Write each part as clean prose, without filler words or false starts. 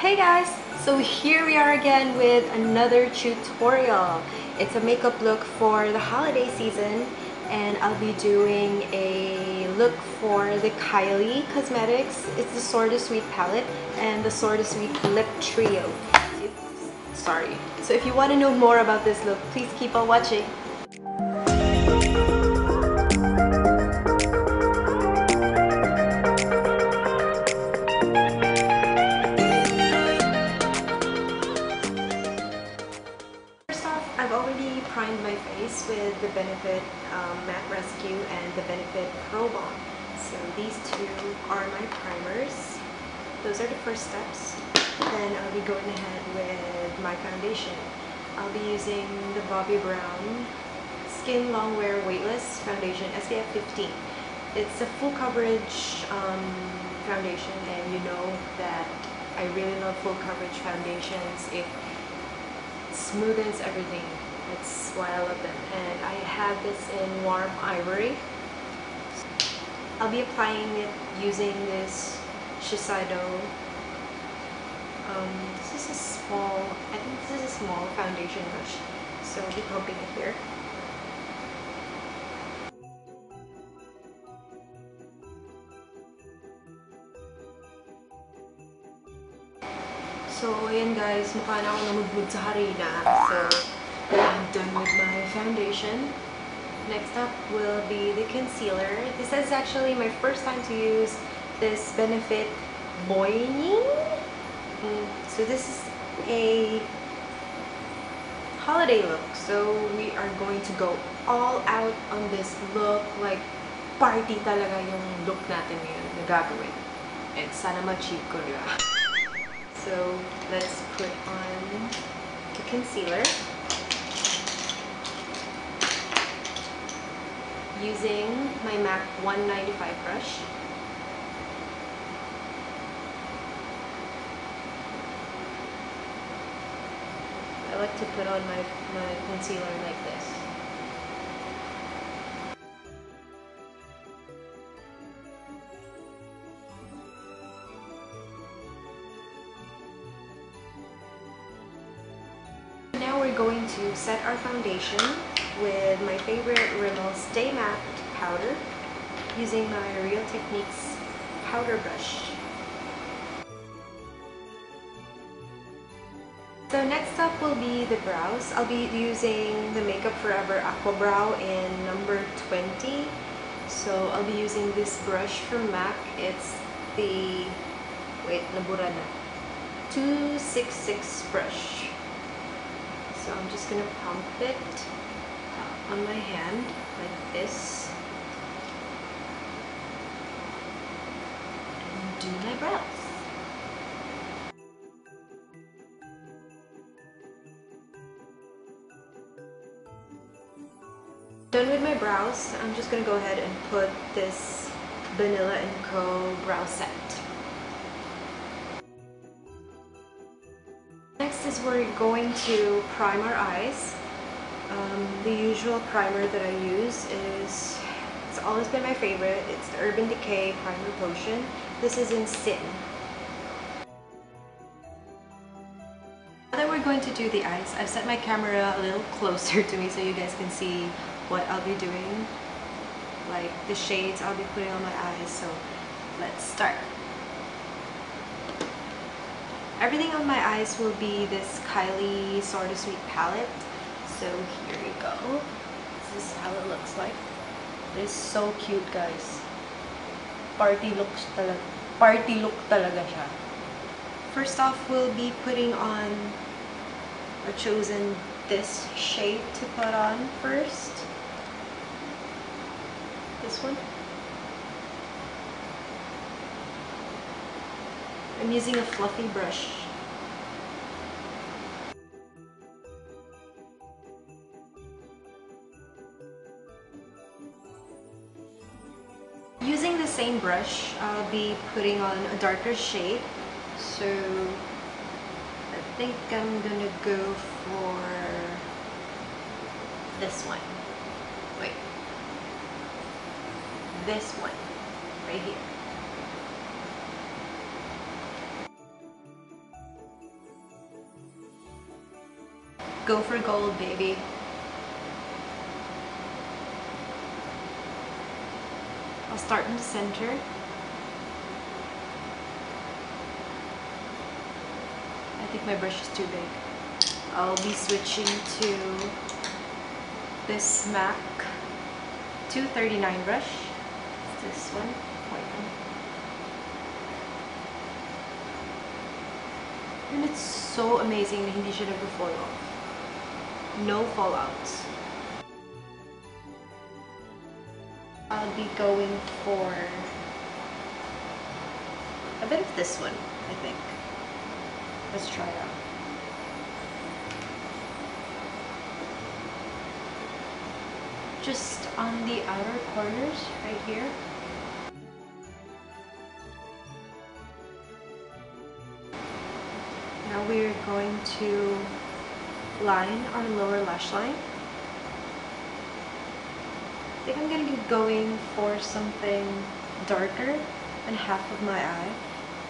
Hey guys! So here we are again with another tutorial. It's a makeup look for the holiday season and I'll be doing a look for the Kylie Cosmetics. It's the Sorta Sweet palette and the Sorta Sweet lip trio. Sorry. So if you want to know more about this look, please keep on watching. I've already primed my face with the Benefit Matte Rescue and the Benefit Pro Balm. So these two are my primers. Those are the first steps. Then I'll be going ahead with my foundation. I'll be using the Bobbi Brown Skin Longwear Weightless Foundation SPF 15. It's a full coverage foundation, and you know that I really love full coverage foundations. It smoothens everything. That's why I love them. And I have this in warm ivory. I'll be applying it using this Shiseido. This is a small, I think this is a small foundation brush. So I'll be pumping it here. So ayan guys, mukha na ako namudmud sa harina. So I'm done with my foundation. Next up will be the concealer. This is actually my first time to use this Benefit Boiing. So this is a holiday look. So we are going to go all out on this look. Like party talaga yung look natin ngayon na gagawin. And sana ma-cheap ko, di ba? So let's put on the concealer using my MAC 195 brush. I like to put on my concealer like this. Now we're going to set our foundation with my favorite Rimmel Stay Matte powder using my Real Techniques powder brush. So next up will be the brows. I'll be using the Makeup Forever Aqua Brow in number 20. So I'll be using this brush from MAC. It's the, wait, nabura na, 266 brush. So I'm just gonna pump it on my hand like this and do my brows. Done with my brows, I'm just gonna go ahead and put this Banila & Co. brow set. Next is we're going to prime our eyes. The usual primer that I use is, it's always been my favorite, it's the Urban Decay Primer Potion. This is in Sin. Now that we're going to do the eyes, I've set my camera a little closer to me so you guys can see what I'll be doing. Like the shades I'll be putting on my eyes, so let's start. Everything on my eyes will be this Kylie Sorta Sweet palette. So here you go. This is how it looks like. It is so cute, guys. Party look talaga siya. First off, we'll be putting on, I've chosen this shade to put on first. This one. I'm using a fluffy brush. Using the same brush, I'll be putting on a darker shade. So I think I'm gonna go for this one. Wait. This one. Right here. go for gold, baby. I'll start in the center. I think my brush is too big. I'll be switching to this MAC 239 brush. It's this one. White one. And it's so amazing na hindi siya nag-fall off. No fallouts. I'll be going for a bit of this one, I think. Let's try it out. Just on the outer corners, right here. Now we're going to line our lower lash line. I think I'm going to be going for something darker than half of my eye.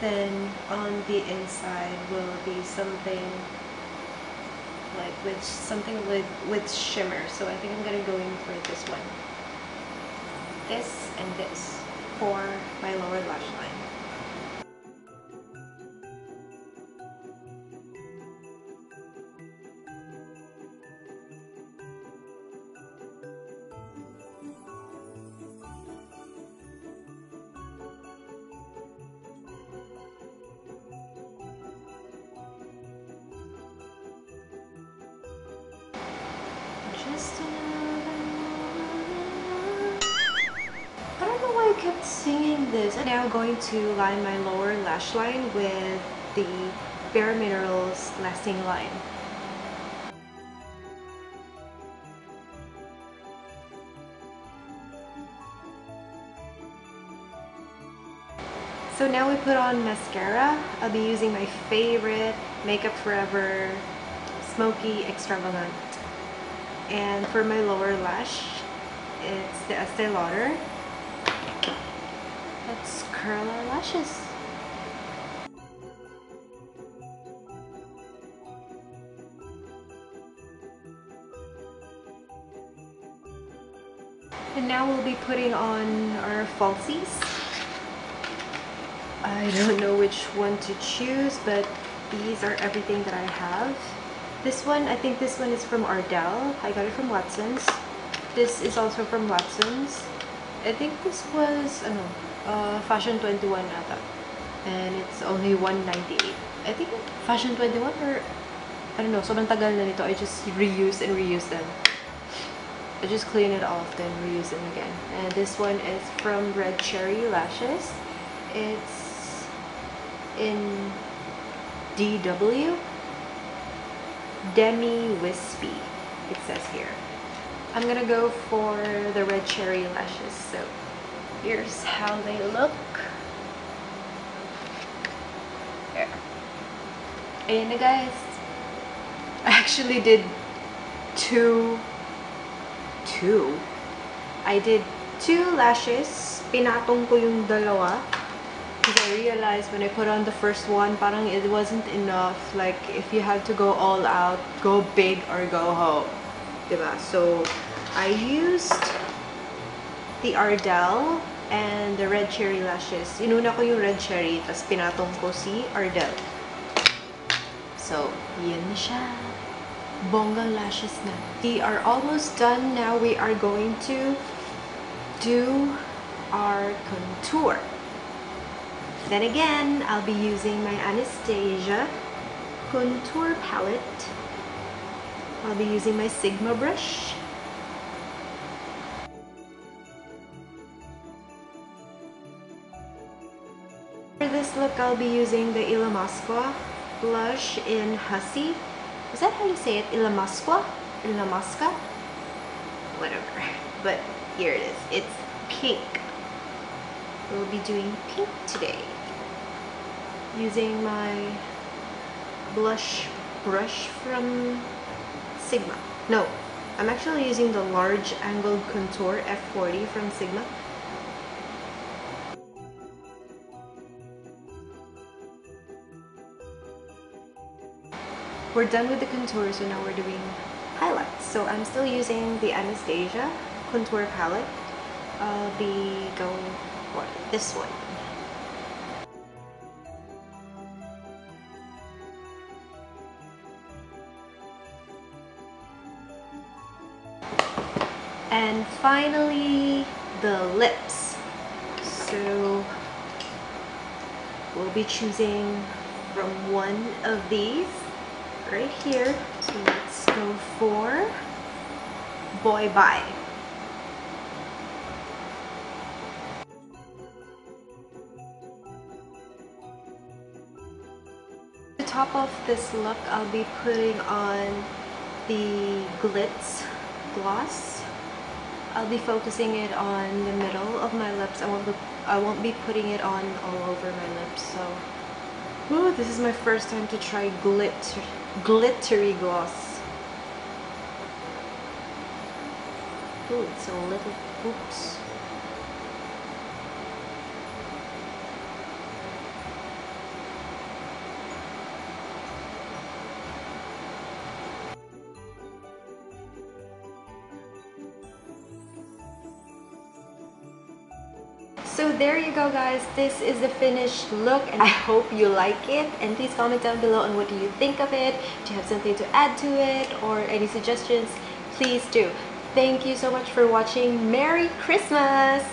Then on the inside will be something like with shimmer. So I think I'm going to go in for this one. This and this for my lower lash line. I don't know why I kept singing this. I'm now going to line my lower lash line with the Bare Minerals Lasting Line. So now we put on mascara. I'll be using my favorite Makeup Forever Smoky Extravagant. And for my lower lash, it's the Estee Lauder. Let's curl our lashes. And now we'll be putting on our falsies. I don't know which one to choose, but these are everything that I have. This one, I think this one is from Ardell. I got it from Watson's. This is also from Watson's. I think this was, Fashion 21 ata. And it's only $198. I think Fashion 21 or, I don't know, sobrang tagal na nito. I just reuse and reuse them. I just clean it off, then reuse them again. And this one is from Red Cherry Lashes. It's in DW. Demi Wispy, it says here. I'm gonna go for the Red Cherry Lashes. So here's how they look. There. Ayan na guys. I actually did I did two lashes. Pinatong ko yung dalawa. Because I realized when I put on the first one, parang it wasn't enough. Like, if you had to go all out, go big or go home. Diba? So, I used the Ardell and the Red Cherry Lashes. Inuna ko yung Red Cherry, tas pinatong ko si Ardell. So, yan na siya. Bongga lashes na. We are almost done. Now we are going to do our contour. Then again, I'll be using my Anastasia contour palette. I'll be using my Sigma brush. For this look, I'll be using the Ilamasqua blush in Hussy. Is that how you say it? Ilamasqua? Ilamasca? Whatever. But here it is. It's pink. We'll be doing pink today. Using my blush brush from Sigma. No, I'm actually using the large angled contour F40 from Sigma. we're done with the contour, so now we're doing highlights. So I'm still using the Anastasia contour palette. I'll be going for this one. And finally, the lips. So we'll be choosing from one of these right here. So let's go for Boy Bye. To top off this look, I'll be putting on the Glitz gloss. I'll be focusing it on the middle of my lips. I won't be putting it on all over my lips. So, ooh, this is my first time to try glittery gloss. Ooh, it's a little, oops. So there you go, guys. This is the finished look and I hope you like it, and please comment down below on what do you think of it. Do you have something to add to it or any suggestions? Please do. Thank you so much for watching. Merry Christmas!